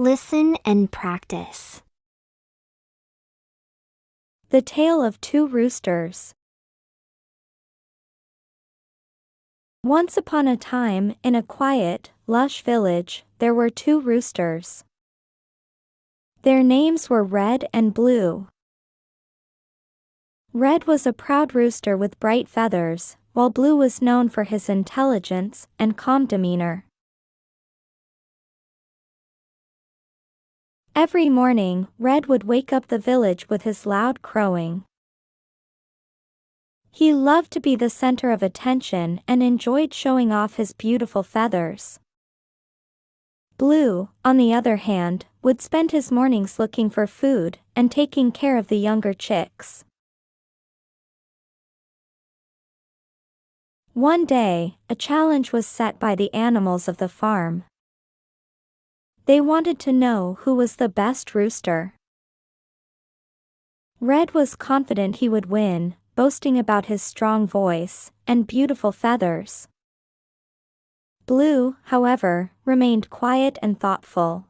Listen and practice. The Tale of Two Roosters. Once upon a time, in a quiet, lush village, there were two roosters. Their names were Red and Blue. Red was a proud rooster with bright feathers, while Blue was known for his intelligence and calm demeanor. Every morning, Red would wake up the village with his loud crowing. He loved to be the center of attention and enjoyed showing off his beautiful feathers. Blue, on the other hand, would spend his mornings looking for food and taking care of the younger chicks. One day, a challenge was set by the animals of the farm. They wanted to know who was the best rooster. Red was confident he would win, boasting about his strong voice and beautiful feathers. Blue, however, remained quiet and thoughtful.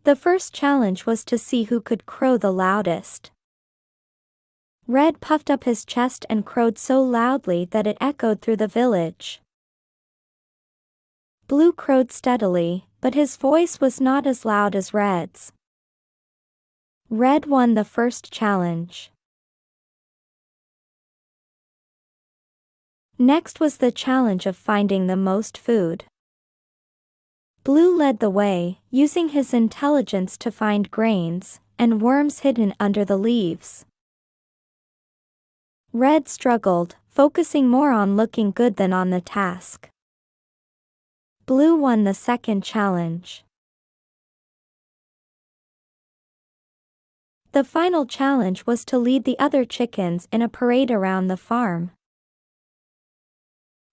The first challenge was to see who could crow the loudest. Red puffed up his chest and crowed so loudly that it echoed through the village. Blue crowed steadily, but his voice was not as loud as Red's. Red won the first challenge. Next was the challenge of finding the most food. Blue led the way, using his intelligence to find grains and worms hidden under the leaves. Red struggled, focusing more on looking good than on the task. Blue won the second challenge. The final challenge was to lead the other chickens in a parade around the farm.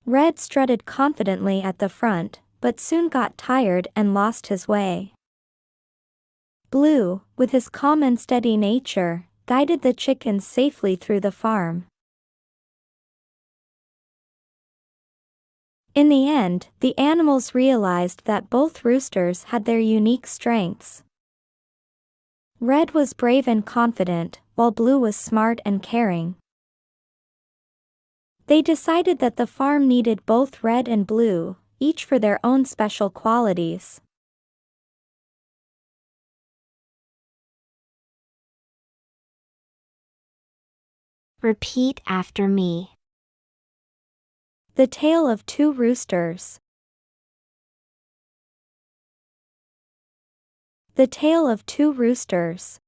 Red strutted confidently at the front, but soon got tired and lost his way. Blue, with his calm and steady nature, guided the chickens safely through the farm. In the end, the animals realized that both roosters had their unique strengths. Red was brave and confident, while Blue was smart and caring. They decided that the farm needed both Red and Blue, each for their own special qualities. Repeat after me. The Tale of Two Roosters. The Tale of Two Roosters.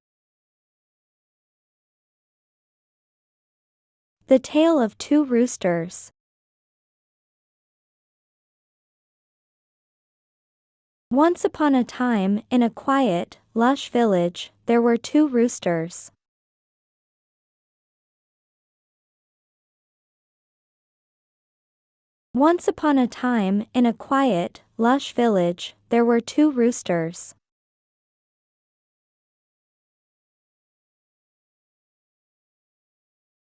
The Tale of Two Roosters. Once upon a time, in a quiet, lush village, there were two roosters. Once upon a time, in a quiet, lush village, there were two roosters.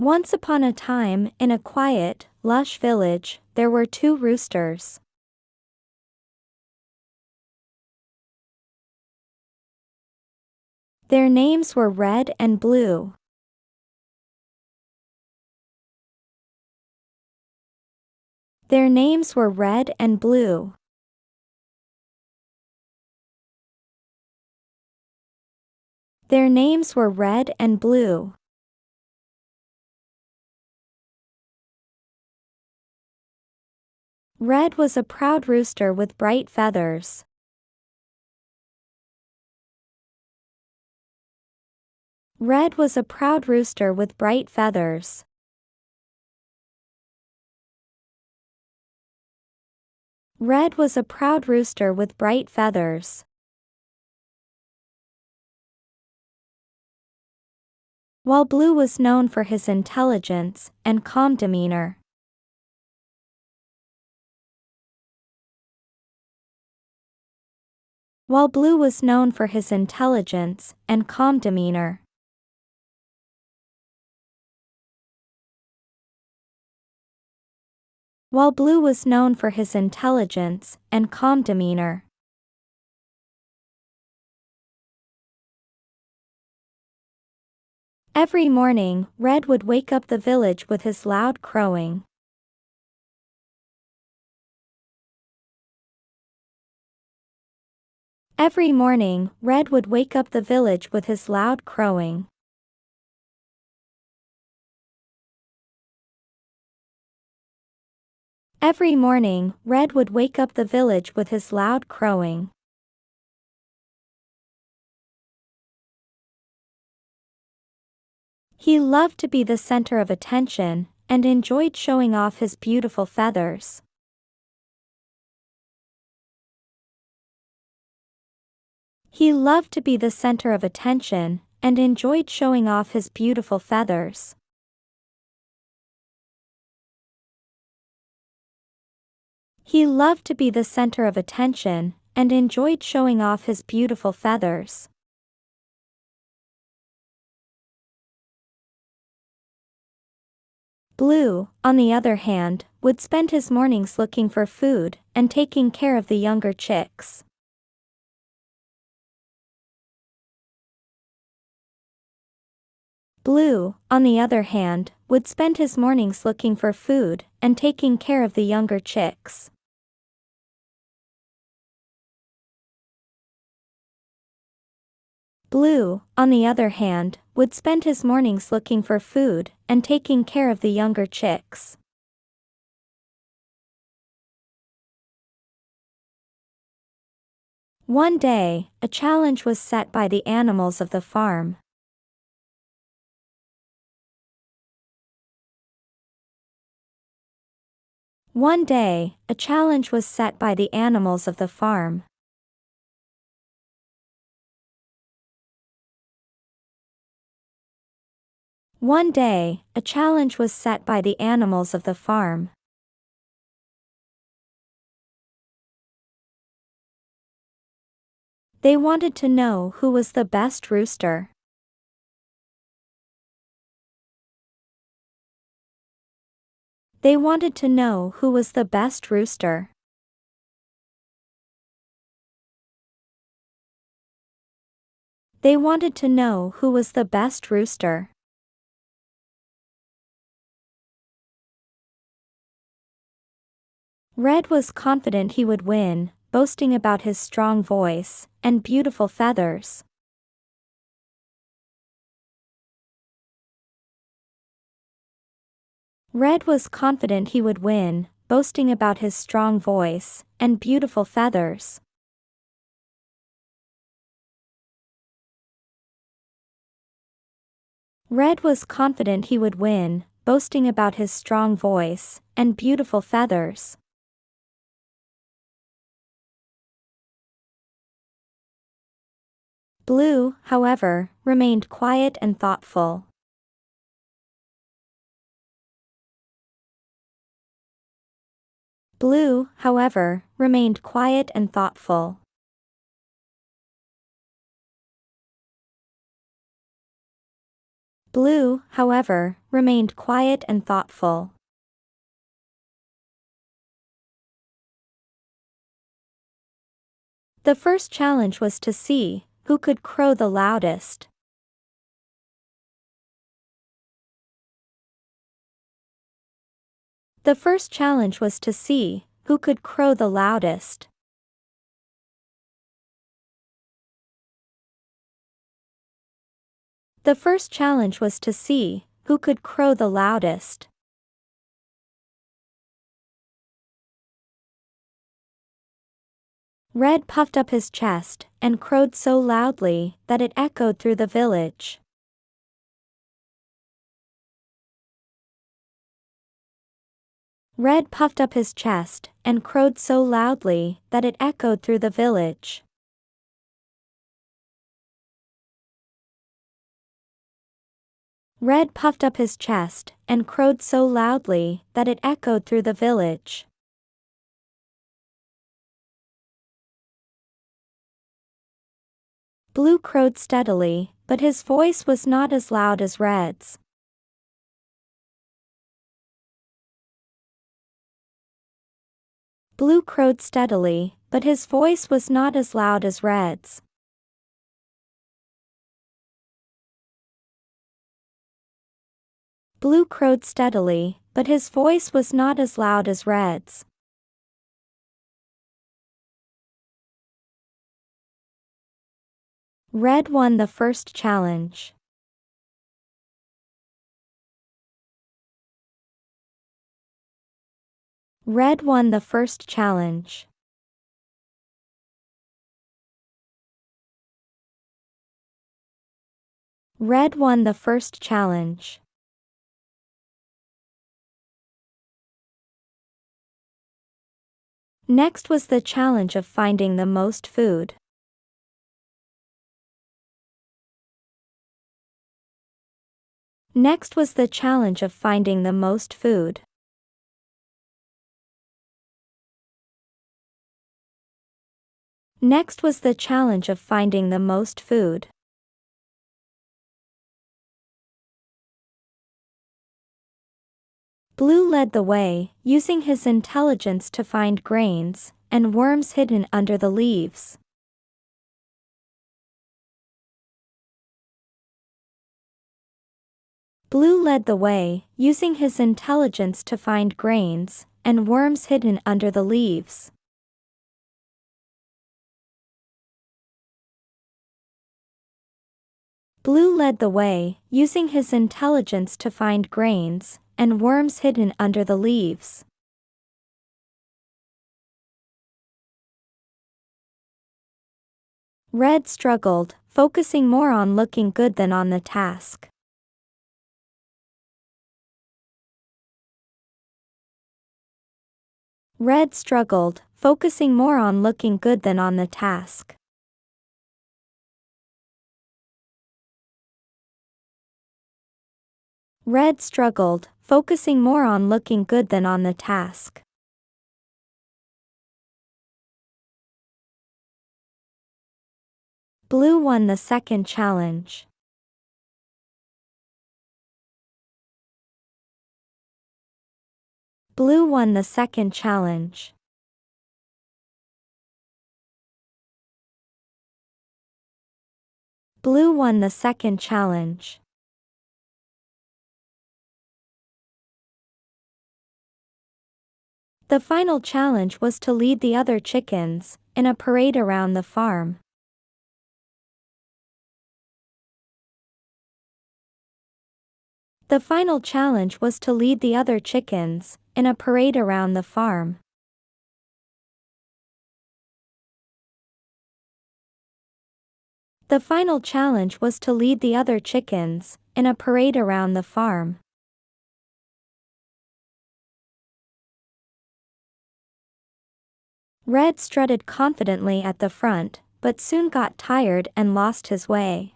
Once upon a time, in a quiet, lush village, there were two roosters. Their names were Red and Blue. Their names were Red and Blue. Their names were Red and Blue. Red was a proud rooster with bright feathers. Red was a proud rooster with bright feathers. Red was a proud rooster with bright feathers. While Blue was known for his intelligence and calm demeanor. While Blue was known for his intelligence and calm demeanor. while Blue was known for his intelligence and calm demeanor. Every morning, Red would wake up the village with his loud crowing. Every morning, Red would wake up the village with his loud crowing. Every morning, Red would wake up the village with his loud crowing. He loved to be the center of attention, and enjoyed showing off his beautiful feathers. He loved to be the center of attention, and enjoyed showing off his beautiful feathers. He loved to be the center of attention, and enjoyed showing off his beautiful feathers. Blue, on the other hand, would spend his mornings looking for food and taking care of the younger chicks. Blue, on the other hand, would spend his mornings looking for food and taking care of the younger chicks. Blue, on the other hand, would spend his mornings looking for food and taking care of the younger chicks. One day, a challenge was set by the animals of the farm. One day, a challenge was set by the animals of the farm. One day, a challenge was set by the animals of the farm. They wanted to know who was the best rooster. They wanted to know who was the best rooster. They wanted to know who was the best rooster. Red was confident he would win, boasting about his strong voice and beautiful feathers. Red was confident he would win, boasting about his strong voice and beautiful feathers. Red was confident he would win, boasting about his strong voice and beautiful feathers. Blue, however, remained quiet and thoughtful. Blue, however, remained quiet and thoughtful. Blue, however, remained quiet and thoughtful. The first challenge was to see who could crow the loudest. The first challenge was to see who could crow the loudest. The first challenge was to see who could crow the loudest. Red puffed up his chest and crowed so loudly that it echoed through the village. Red puffed up his chest and crowed so loudly that it echoed through the village. Red puffed up his chest and crowed so loudly that it echoed through the village. Blue crowed steadily, but his voice was not as loud as Red's. Blue crowed steadily, but his voice was not as loud as Red's. Blue crowed steadily, but his voice was not as loud as Red's. Red won the first challenge. Red won the first challenge. Red won the first challenge. Next was the challenge of finding the most food. Next was the challenge of finding the most food. Next was the challenge of finding the most food. Blue led the way, using his intelligence to find grains and worms hidden under the leaves. Blue led the way, using his intelligence to find grains and worms hidden under the leaves. Blue led the way, using his intelligence to find grains and worms hidden under the leaves. Red struggled, focusing more on looking good than on the task. Red struggled, focusing more on looking good than on the task. Red struggled, focusing more on looking good than on the task. Blue won the second challenge. Blue won the second challenge. Blue won the second challenge. The final challenge was to lead the other chickens in a parade around the farm. The final challenge was to lead the other chickens in a parade around the farm. The final challenge was to lead the other chickens in a parade around the farm. Red strutted confidently at the front, but soon got tired and lost his way.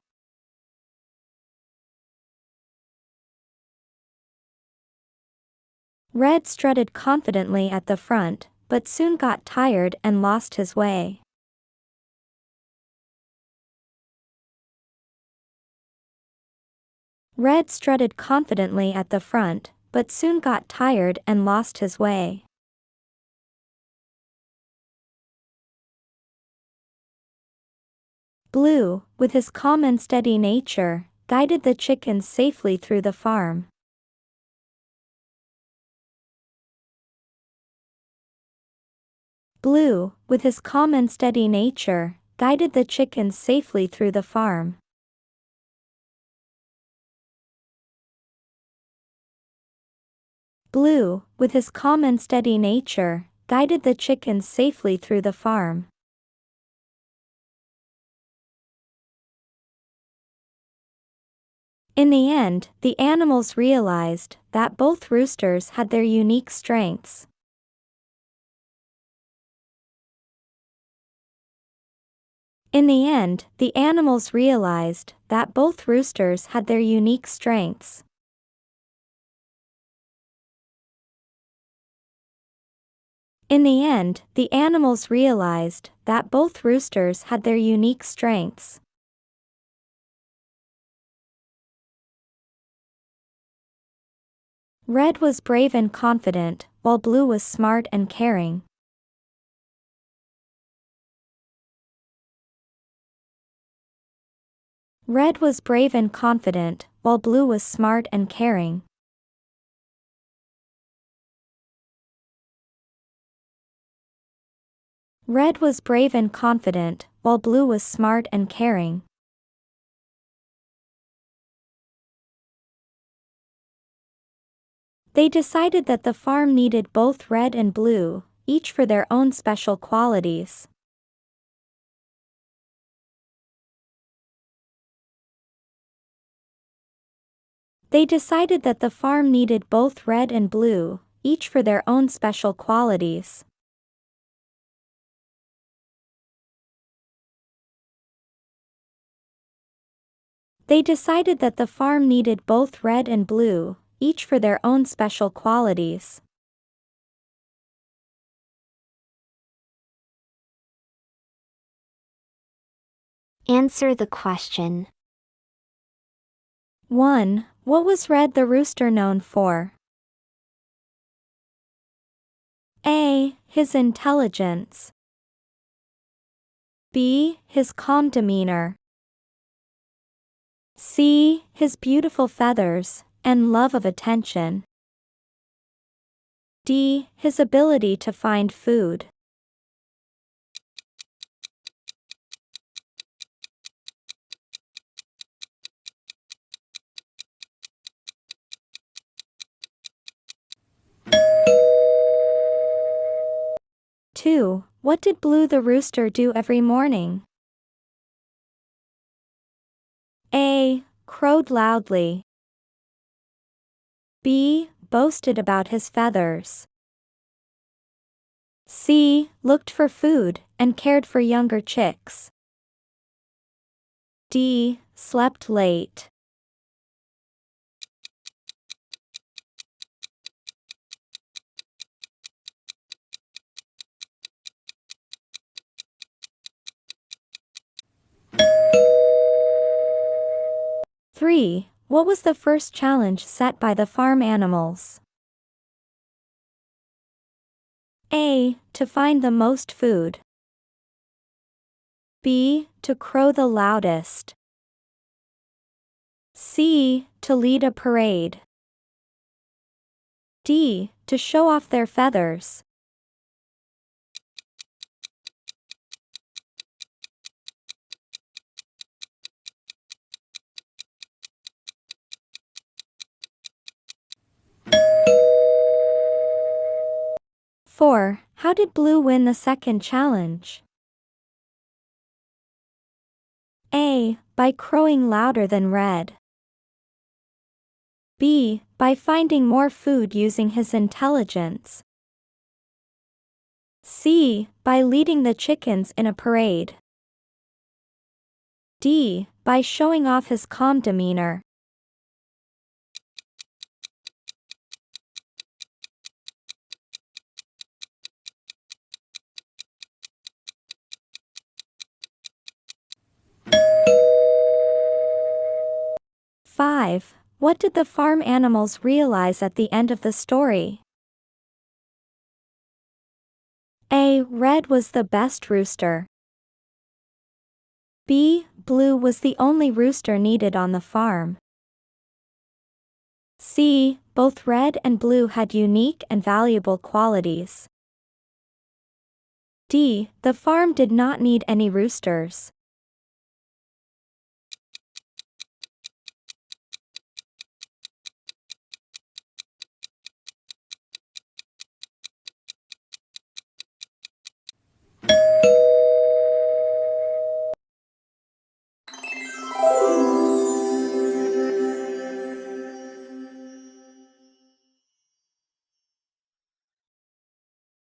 Red strutted confidently at the front, but soon got tired and lost his way. Red strutted confidently at the front, but soon got tired and lost his way. Blue, with his calm and steady nature, guided the chickens safely through the farm. Blue, with his calm and steady nature, guided the chickens safely through the farm. Blue, with his calm and steady nature, guided the chickens safely through the farm. In the end, the animals realized that both roosters had their unique strengths. In the end, the animals realized that both roosters had their unique strengths. In the end, the animals realized that both roosters had their unique strengths. Red was brave and confident, while Blue was smart and caring. Red was brave and confident, while Blue was smart and caring. Red was brave and confident, while Blue was smart and caring. They decided that the farm needed both Red and Blue, each for their own special qualities. They decided that the farm needed both Red and Blue, each for their own special qualities. They decided that the farm needed both Red and Blue, each for their own special qualities. Answer the question. 1. What was Red the rooster known for? A. His intelligence. B. His calm demeanor. C. His beautiful feathers and love of attention. D. His ability to find food. Two. What did Blue the rooster do every morning? A. Crowed loudly. B. Boasted about his feathers. C. Looked for food and cared for younger chicks. D. Slept late. Three. What was the first challenge set by the farm animals? A. To find the most food. B. To crow the loudest. C. To lead a parade. D. To show off their feathers. Four. How did Blue win the second challenge? A. By crowing louder than Red. B. By finding more food using his intelligence. C. By leading the chickens in a parade. D. By showing off his calm demeanor. Five. What did the farm animals realize at the end of the story? A. Red was the best rooster. B. Blue was the only rooster needed on the farm. C. Both Red and Blue had unique and valuable qualities. D. The farm did not need any roosters.